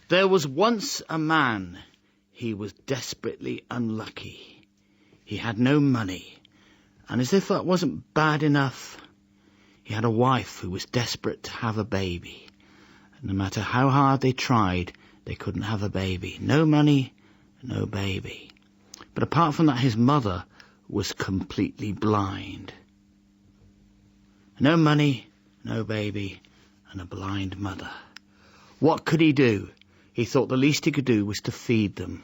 There was once a man. He was desperately unlucky. He had no money, and as if that wasn't bad enough, he had a wife who was desperate to have a baby. And no matter how hard they tried, they couldn't have a baby. No money, no baby. But apart from that, his mother was completely blind. No money, no baby, and a blind mother. What could he do? He thought the least he could do was to feed them.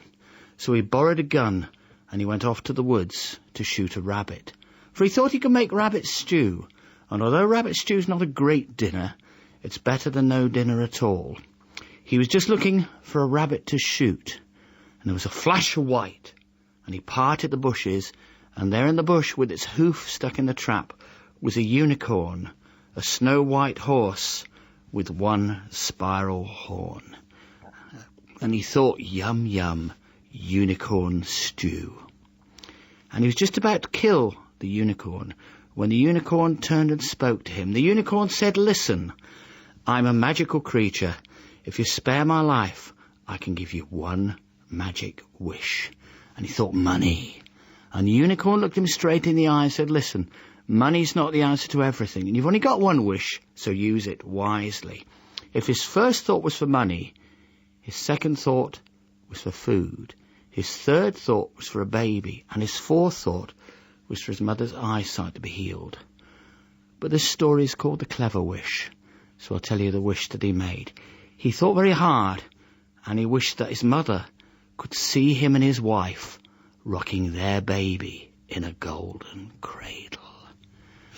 So he borrowed a gun and he went off to the woods to shoot a rabbit. For he thought he could make rabbit stew. And although rabbit stew is not a great dinner, it's better than no dinner at all. He was just looking for a rabbit to shoot. And there was a flash of white. And he parted the bushes. And there in the bush, with its hoof stuck in the trap, was a unicorn, a snow-white horse with one spiral horn. And he thought, yum, yum, unicorn stew. And he was just about to kill the unicorn when the unicorn turned and spoke to him. The unicorn said, "Listen, I'm a magical creature. If you spare my life, I can give you one magic wish." And he thought, money. And the unicorn looked him straight in the eye and said, "Listen, money's not the answer to everything, and you've only got one wish, so use it wisely." If his first thought was for money, his second thought was for food, his third thought was for a baby, and his fourth thought was for his mother's eyesight to be healed. But this story is called The Clever Wish, so I'll tell you the wish that he made. He thought very hard, and he wished that his mother could see him and his wife rocking their baby in a golden cradle.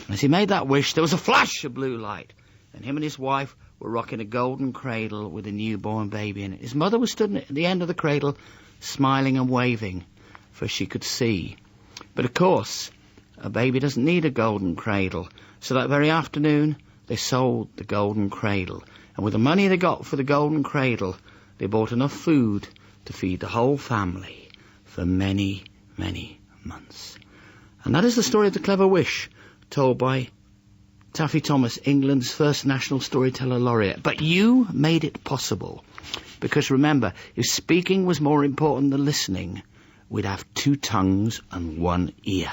And as he made that wish, there was a flash of blue light, and him and his wife were rocking a golden cradle with a newborn baby in it. His mother was stood at the end of the cradle, smiling and waving, for she could see. But of course, a baby doesn't need a golden cradle. So that very afternoon, they sold the golden cradle. And with the money they got for the golden cradle, they bought enough food to feed the whole family for many, many months. And that is the story of The Clever Wish, told by Taffy Thomas, England's first National Storyteller Laureate. But you made it possible. Because remember, if speaking was more important than listening, we'd have 2 tongues and 1 ear.